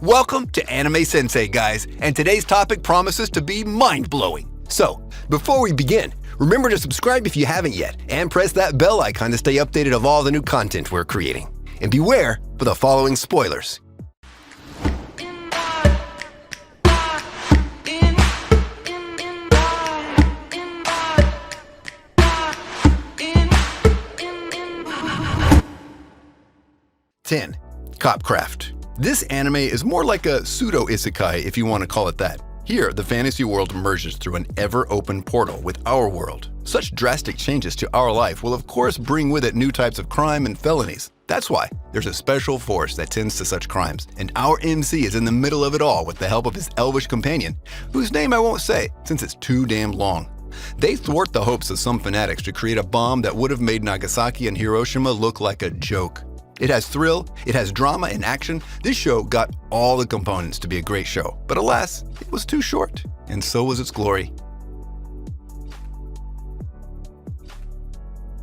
Welcome to Anime Sensei, guys, and today's topic promises to be mind-blowing. So, before we begin, remember to subscribe if you haven't yet, and press that bell icon to stay updated of all the new content we're creating. And beware for the following spoilers. Ten, Copcraft. This anime is more like a pseudo-isekai, if you want to call it that. Here, the fantasy world merges through an ever-open portal with our world. Such drastic changes to our life will of course bring with it new types of crime and felonies. That's why there's a special force that tends to such crimes, and our MC is in the middle of it all with the help of his elvish companion, whose name I won't say since it's too damn long. They thwart the hopes of some fanatics to create a bomb that would have made Nagasaki and Hiroshima look like a joke. It has thrill, it has drama and action. This show got all the components to be a great show, but alas, it was too short, and so was its glory.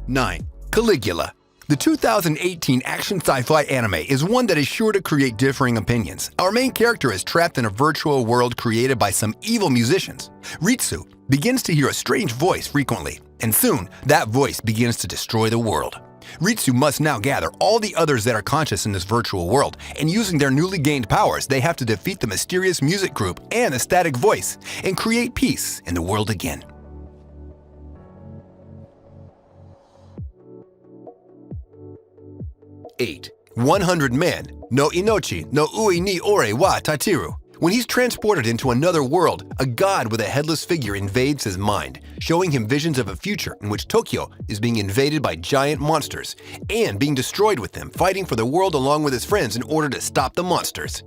9. Caligula. The 2018 action sci-fi anime is one that is sure to create differing opinions. Our main character is trapped in a virtual world created by some evil musicians. Ritsu begins to hear a strange voice frequently, and soon that voice begins to destroy the world. Ritsu must now gather all the others that are conscious in this virtual world, and using their newly gained powers, they have to defeat the mysterious music group and the static voice, and create peace in the world again. 8. 100 Men no Inochi no Ui ni Ore wa Tatiru. When he's transported into another world, a god with a headless figure invades his mind, showing him visions of a future in which Tokyo is being invaded by giant monsters and being destroyed with them, fighting for the world along with his friends in order to stop the monsters.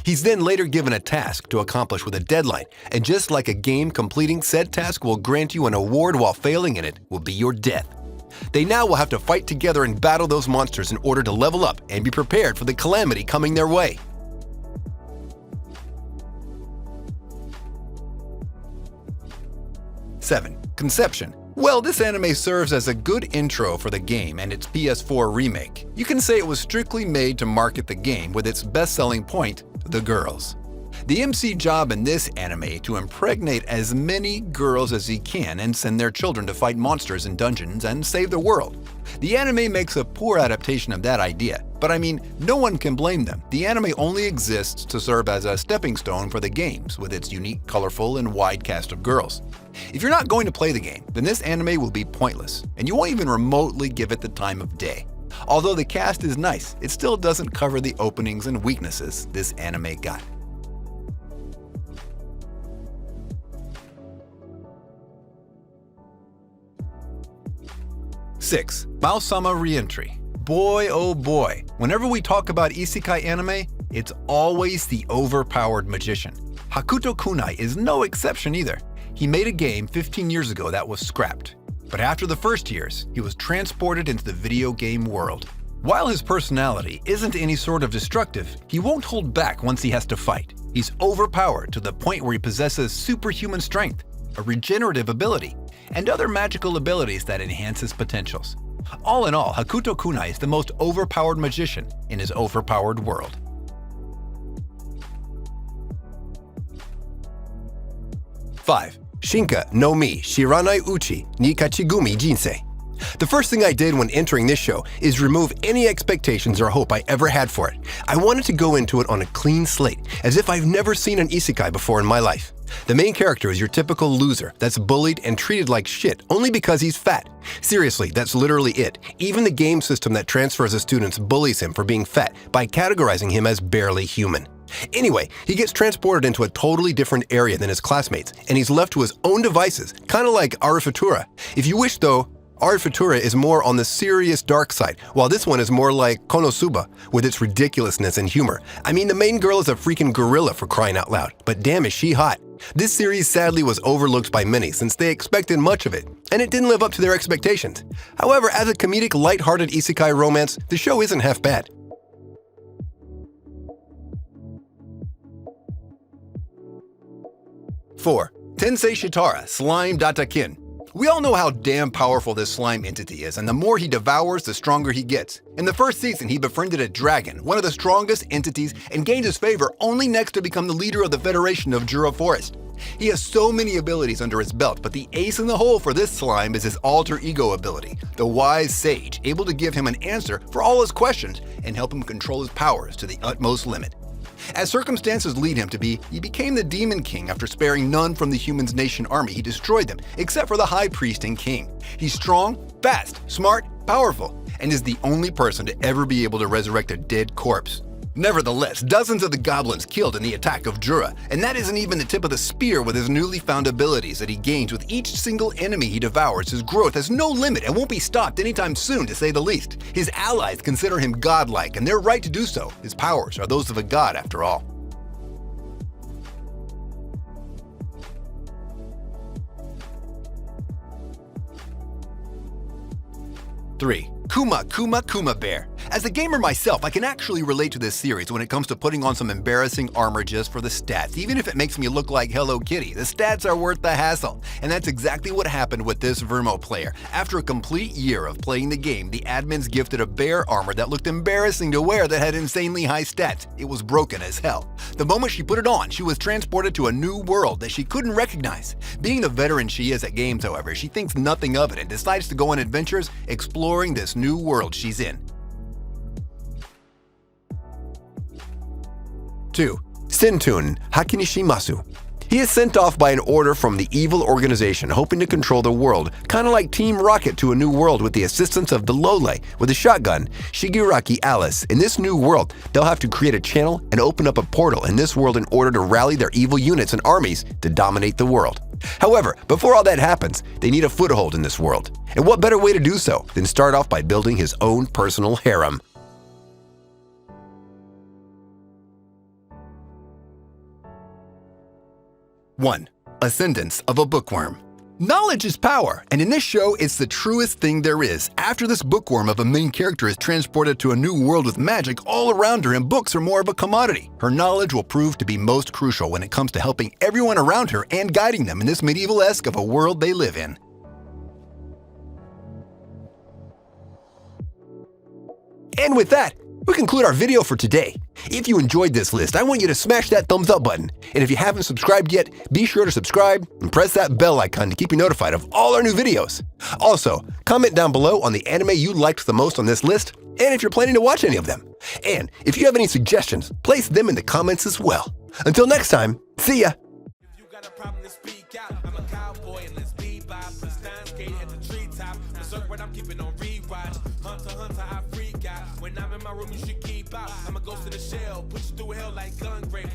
He's then later given a task to accomplish with a deadline, and just like a game, completing said task will grant you an award, while failing in it will be your death. They now will have to fight together and battle those monsters in order to level up and be prepared for the calamity coming their way. 7. Conception. Well, this anime serves as a good intro for the game and its PS4 remake. You can say it was strictly made to market the game with its best-selling point, the girls. The MC job in this anime to impregnate as many girls as he can and send their children to fight monsters in dungeons and save the world. The anime makes a poor adaptation of that idea, but I mean, no one can blame them. The anime only exists to serve as a stepping stone for the games with its unique, colorful, and wide cast of girls. If you're not going to play the game, then this anime will be pointless, and you won't even remotely give it the time of day. Although the cast is nice, it still doesn't cover the openings and weaknesses this anime got. 6. Maou-Sama Retry. Boy oh boy, whenever we talk about isekai anime, it's always the overpowered magician. Hakuto Kunai is no exception either. He made a game 15 years ago that was scrapped, but after the first years, he was transported into the video game world. While his personality isn't any sort of destructive, he won't hold back once he has to fight. He's overpowered to the point where he possesses superhuman strength, a regenerative ability, and other magical abilities that enhance his potentials. All in all, Hakuto Kunai is the most overpowered magician in his overpowered world. 5. Shinka no Mi Shiranai Uchi ni Kachigumi Jinsei. The first thing I did when entering this show is remove any expectations or hope I ever had for it. I wanted to go into it on a clean slate, as if I've never seen an isekai before in my life. The main character is your typical loser that's bullied and treated like shit only because he's fat. Seriously, that's literally it. Even the game system that transfers the students bullies him for being fat by categorizing him as barely human. Anyway, he gets transported into a totally different area than his classmates, and he's left to his own devices, kind of like Arufatura. If you wish though, Arufatura is more on the serious dark side, while this one is more like Konosuba, with its ridiculousness and humor. I mean, the main girl is a freaking gorilla for crying out loud, but damn is she hot. This series sadly was overlooked by many since they expected much of it, and it didn't live up to their expectations. However, as a comedic, light-hearted isekai romance, the show isn't half bad. 4. Tensei Shitara Slime Datta Kin. We all know how damn powerful this slime entity is, and the more he devours, the stronger he gets. In the first season, he befriended a dragon, one of the strongest entities, and gained his favor only next to become the leader of the Federation of Jura Forest. He has so many abilities under his belt, but the ace in the hole for this slime is his alter ego ability, the wise sage, able to give him an answer for all his questions and help him control his powers to the utmost limit. As circumstances lead him to be, he became the Demon King after sparing none from the Humans Nation army. He destroyed them, except for the High Priest and King. He's strong, fast, smart, powerful, and is the only person to ever be able to resurrect a dead corpse. Nevertheless, dozens of the goblins killed in the attack of Jura, and that isn't even the tip of the spear with his newly found abilities that he gains with each single enemy he devours. His growth has no limit and won't be stopped anytime soon, to say the least. His allies consider him godlike, and they're right to do so. His powers are those of a god after all. Three. Kuma Bear. As a gamer myself, I can actually relate to this series when it comes to putting on some embarrassing armor just for the stats. Even if it makes me look like Hello Kitty, the stats are worth the hassle. And that's exactly what happened with this Vermo player. After a complete year of playing the game, the admins gifted a bear armor that looked embarrassing to wear that had insanely high stats. It was broken as hell. The moment she put it on, she was transported to a new world that she couldn't recognize. Being the veteran she is at games, however, she thinks nothing of it and decides to go on adventures exploring this new world she's in. 2. Sentouin, Hakenshimasu. He is sent off by an order from the evil organization hoping to control the world, kinda like Team Rocket to a new world with the assistance of the Lole with a shotgun, Shigaraki Alice. In this new world, they'll have to create a channel and open up a portal in this world in order to rally their evil units and armies to dominate the world. However, before all that happens, they need a foothold in this world. And what better way to do so than start off by building his own personal harem? One. Ascendance of a Bookworm. Knowledge is power, and in this show, it's the truest thing there is. After this bookworm of a main character is transported to a new world with magic all around her and books are more of a commodity, her knowledge will prove to be most crucial when it comes to helping everyone around her and guiding them in this medieval-esque of a world they live in. And with that, we conclude our video for today. If you enjoyed this list, I want you to smash that thumbs up button. And if you haven't subscribed yet, be sure to subscribe and press that bell icon to keep you notified of all our new videos. Also, comment down below on the anime you liked the most on this list, and if you're planning to watch any of them. And if you have any suggestions, place them in the comments as well. Until next time, see ya! If you got a problem to speak out, I'm a cowboy and let's bebop. The Stein skate at the treetop. Berserk what I'm keeping on rewatch. Hunter, I freak out. When I'm in my room, you should keep out. I'm a ghost in the shell, push you through hell like gun grave.